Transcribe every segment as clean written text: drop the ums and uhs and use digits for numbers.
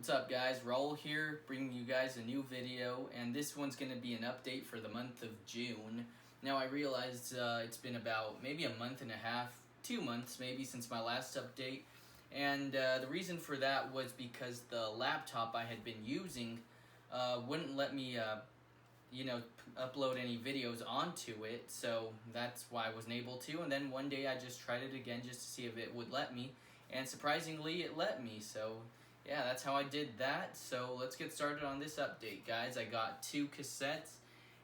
What's up guys, Raul here, bringing you guys a new video, and this one's going to be an update for the month of June. Now I realized it's been about maybe a month and a half, 2 months maybe, since my last update, and the reason for that was because the laptop I had been using wouldn't let me upload any videos onto it, so that's why I wasn't able to. And then one day I just tried it again just to see if it would let me, and surprisingly it let me. So yeah, that's how I did that. So let's get started on this update, guys. I got 2 cassettes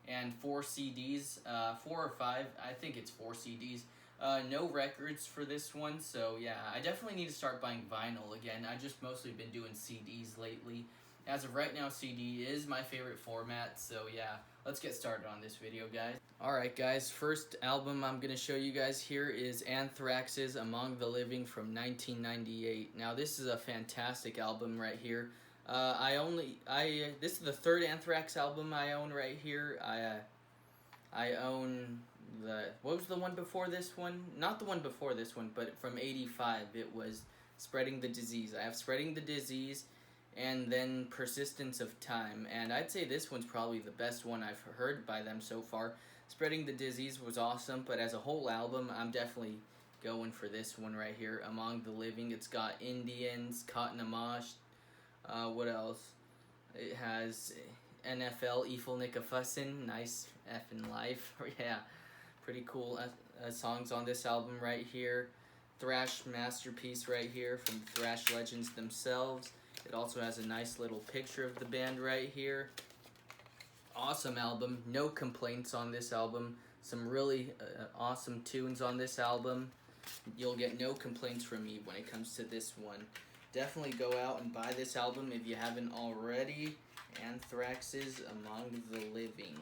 and 4 CDs, 4 or 5, I think it's 4 CDs. No records for this one, so yeah, I definitely need to start buying vinyl again. I just mostly been doing CDs lately. As of right now, CD is my favorite format, so yeah, let's get started on this video, guys. Alright guys, first album I'm going to show you guys here is Anthrax's Among the Living from 1998. Now this is a fantastic album right here. This is the 3rd Anthrax album I own right here. I own what was the one before this one? Not the one before this one, but from 85, it was Spreading the Disease. I have Spreading the Disease, and then Persistence of Time, and I'd say this one's probably the best one I've heard by them so far. Spreading the Disease was awesome, but as a whole album, I'm definitely going for this one right here, Among the Living. It's got Indians, Cotton Amash, what else? It has NFL, Eefel Nicka Fussin', Nice Effin' Life. Yeah, pretty cool songs on this album right here. Thrash masterpiece right here from the thrash legends themselves. It also has a nice little picture of the band right here. Awesome album. No complaints on this album. Some really awesome tunes on this album. You'll get no complaints from me when it comes to this one. Definitely go out and buy this album if you haven't already. Anthrax's Among the Living.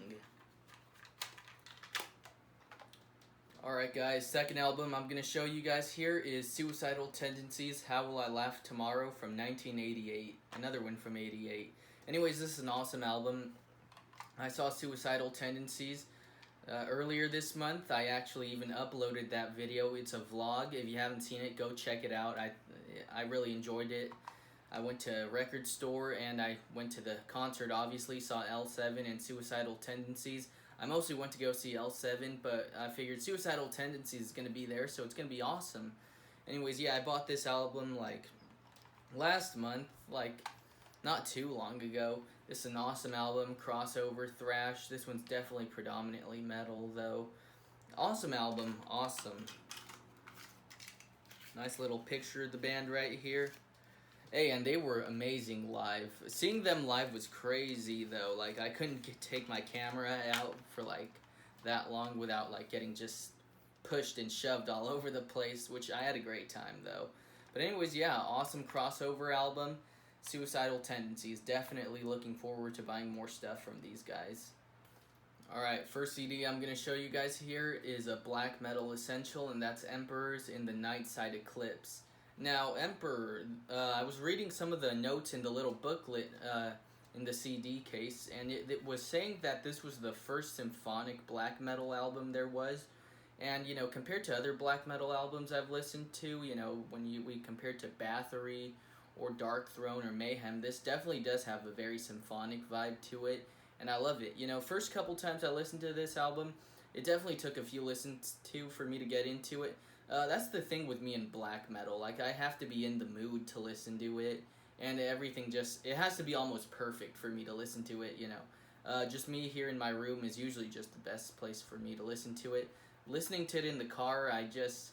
Alright guys, second album I'm going to show you guys here is Suicidal Tendencies, How Will I Laugh Tomorrow from 1988. Another one from 88. Anyways, this is an awesome album. I saw Suicidal Tendencies earlier this month. I actually even uploaded that video. It's a vlog. If you haven't seen it, go check it out. I really enjoyed it. I went to a record store and I went to the concert, obviously. Saw L7 and Suicidal Tendencies. I mostly went to go see L7, but I figured Suicidal Tendencies is going to be there, so it's going to be awesome. Anyways, yeah, I bought this album, like, last month, like, not too long ago. This is an awesome album, crossover, thrash. This one's definitely predominantly metal, though. Awesome album, awesome. Nice little picture of the band right here. Hey, and they were amazing live. Seeing them live was crazy, though. Like, I couldn't take my camera out for, like, that long without, like, getting just pushed and shoved all over the place, which I had a great time, though. But anyways, yeah, awesome crossover album. Suicidal Tendencies. Definitely looking forward to buying more stuff from these guys. Alright, first CD I'm going to show you guys here is a black metal essential, and that's Emperors in the Nightside Eclipse. Now, Emperor, I was reading some of the notes in the little booklet in the CD case, and it was saying that this was the first symphonic black metal album there was. And, you know, compared to other black metal albums I've listened to, you know, when we compare it to Bathory or Dark Throne or Mayhem, this definitely does have a very symphonic vibe to it, and I love it. You know, first couple times I listened to this album, it definitely took a few listens for me to get into it. That's the thing with me in black metal. Like, I have to be in the mood to listen to it, and everything it has to be almost perfect for me to listen to it, you know. Just me here in my room is usually just the best place for me to listen to it. Listening to it in the car, I just,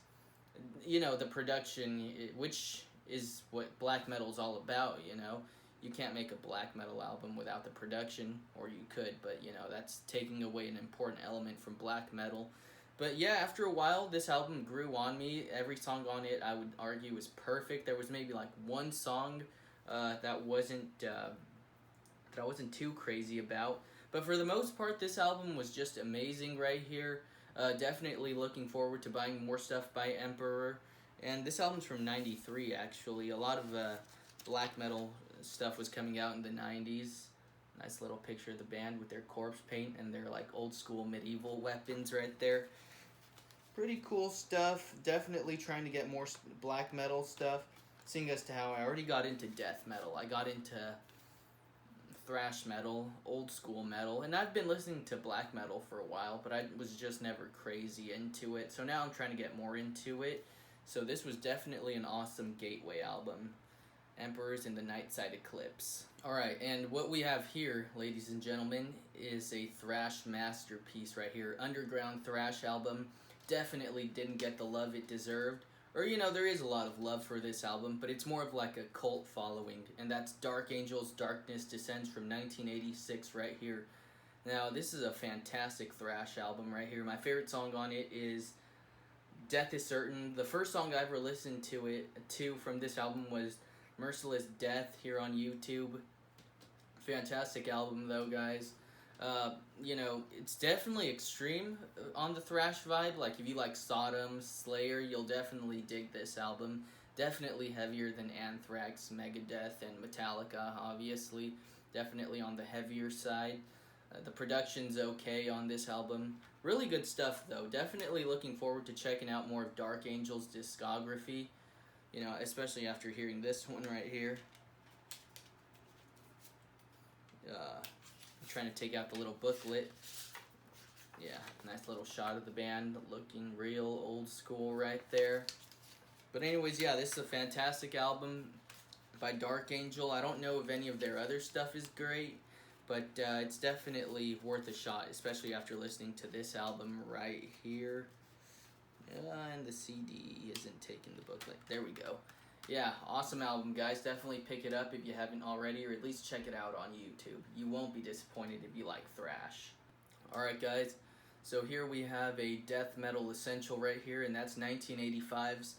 you know, the production, which is what black metal is all about, you know. You can't make a black metal album without the production, or you could, but, you know, that's taking away an important element from black metal. But yeah, after a while, this album grew on me. Every song on it, I would argue, was perfect. There was maybe like one song that I wasn't too crazy about. But for the most part, this album was just amazing right here. Definitely looking forward to buying more stuff by Emperor. And this album's from '93, actually. A lot of black metal stuff was coming out in the '90s. Nice little picture of the band with their corpse paint and their, like, old school medieval weapons right there. Pretty cool stuff. Definitely trying to get more black metal stuff. seeing as to how I already got into death metal. I got into thrash metal, old school metal, and I've been listening to black metal for a while, but I was just never crazy into it. So now I'm trying to get more into it. So this was definitely an awesome gateway album. Emperors in the Night Side Eclipse. Alright, and what we have here, ladies and gentlemen, is a thrash masterpiece right here. Underground thrash album. Definitely didn't get the love it deserved. Or, you know, there is a lot of love for this album, but it's more of like a cult following. And that's Dark Angel's Darkness Descends from 1986 right here. Now, this is a fantastic thrash album right here. My favorite song on it is Death is Certain. The first song I ever listened to from this album was Merciless Death here on YouTube. Fantastic album though, guys. You know, it's definitely extreme on the thrash vibe. Like if you like Sodom, Slayer, you'll definitely dig this album. Definitely heavier than Anthrax, Megadeth, and Metallica, obviously. Definitely on the heavier side. The production's okay on this album. Really good stuff though. Definitely looking forward to checking out more of Dark Angel's discography. You know, especially after hearing this one right here. I'm trying to take out the little booklet. Yeah, nice little shot of the band looking real old school right there. But anyways, yeah, this is a fantastic album by Dark Angel. I don't know if any of their other stuff is great, but it's definitely worth a shot, especially after listening to this album right here. And the CD isn't taking the booklet. There we go. Yeah, awesome album, guys. Definitely pick it up if you haven't already, or at least check it out on YouTube. You won't be disappointed if you like thrash. Alright, guys. So here we have a death metal essential right here, and that's 1985's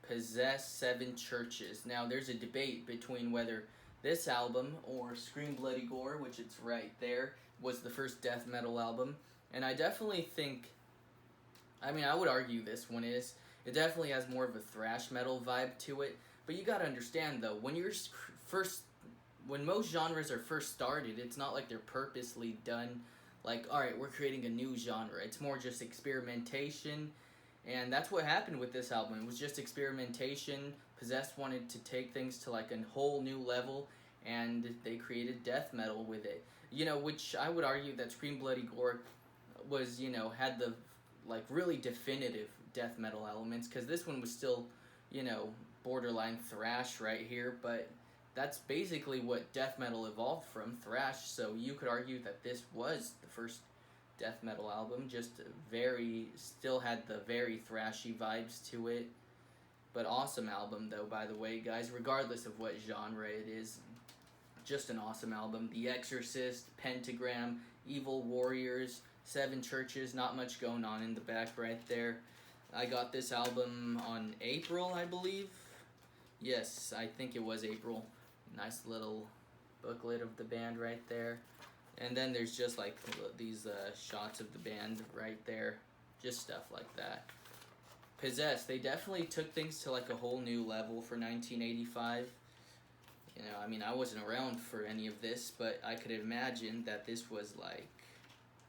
Possess 7 Churches. Now, there's a debate between whether this album or Scream Bloody Gore, which it's right there, was the first death metal album. And I definitely think, I mean, I would argue this one is. It definitely has more of a thrash metal vibe to it. But you gotta understand though, when most genres are first started, it's not like they're purposely done like, alright, we're creating a new genre. It's more just experimentation. And that's what happened with this album. It was just experimentation. Possessed wanted to take things to like a whole new level, and they created death metal with it. You know, which I would argue that Scream Bloody Gore was, you know, had the like really definitive death metal elements, because this one was still, you know, borderline thrash right here, but that's basically what death metal evolved from, thrash. So you could argue that this was the first death metal album, just still had the very thrashy vibes to it. But awesome album though, by the way, guys, regardless of what genre it is. Just an awesome album. The Exorcist, Pentagram, Evil Warriors, 7 Churches, not much going on in the back right there. I got this album on April, I believe. Yes, I think it was April. Nice little booklet of the band right there. And then there's just like these shots of the band right there. Just stuff like that. Possessed, they definitely took things to like a whole new level for 1985. You know, I mean, I wasn't around for any of this, but I could imagine that this was like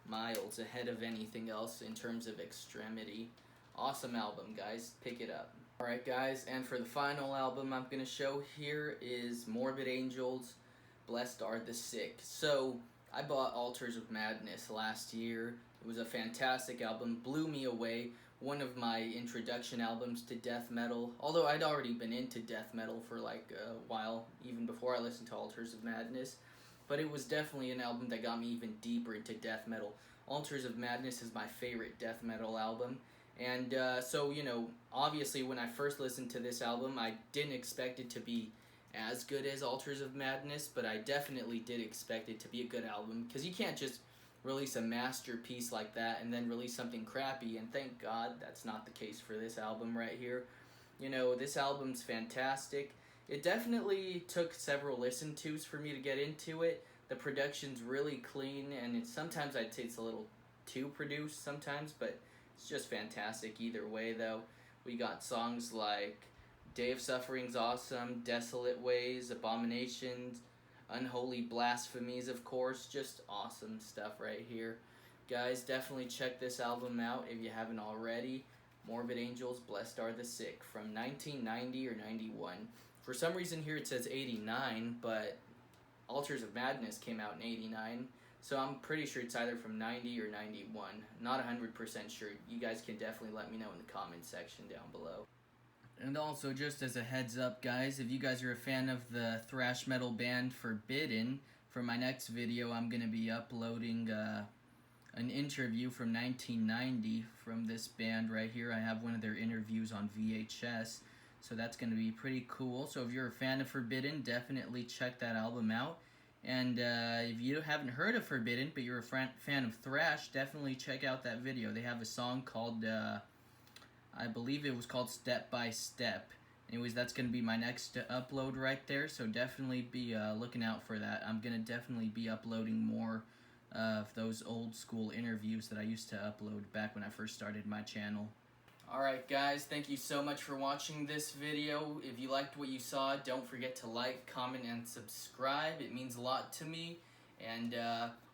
miles ahead of anything else in terms of extremity. Awesome album, guys. Pick it up. Alright, guys, and for the final album I'm going to show here is Morbid Angels, Blessed Are the Sick. So, I bought Altars of Madness last year. It was a fantastic album, blew me away. One of my introduction albums to death metal, although I'd already been into death metal for like a while, even before I listened to Altars of Madness. But it was definitely an album that got me even deeper into death metal. Altars of Madness is my favorite death metal album. And so, you know, obviously when I first listened to this album, I didn't expect it to be as good as Altars of Madness, but I definitely did expect it to be a good album, because you can't just release a masterpiece like that and then release something crappy, and thank God that's not the case for this album right here. You know, this album's fantastic. It definitely took several listen-tos for me to get into it. The production's really clean, and sometimes I'd say it's a little too produced sometimes, but it's just fantastic either way, though. We got songs like Day of Suffering's awesome, Desolate Ways, Abominations, Unholy Blasphemies, of course. Just awesome stuff right here. Guys, definitely check this album out if you haven't already. Morbid Angels, Blessed Are the Sick from 1990 or 91. For some reason here it says 89, but Altars of Madness came out in 89, so I'm pretty sure it's either from 90 or 91. Not 100% sure. You guys can definitely let me know in the comment section down below. And also, just as a heads up, guys, if you guys are a fan of the thrash metal band Forbidden, for my next video I'm going to be uploading an interview from 1990 from this band right here. I have one of their interviews on VHS. So that's going to be pretty cool. So if you're a fan of Forbidden, definitely check that album out. And if you haven't heard of Forbidden, but you're a fan of thrash, definitely check out that video. They have a song called, I believe it was called Step by Step. Anyways, that's going to be my next upload right there. So definitely be looking out for that. I'm going to definitely be uploading more of those old school interviews that I used to upload back when I first started my channel. Alright guys, thank you so much for watching this video. If you liked what you saw, don't forget to like, comment, and subscribe. It means a lot to me. And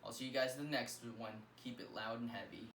I'll see you guys in the next one. Keep it loud and heavy.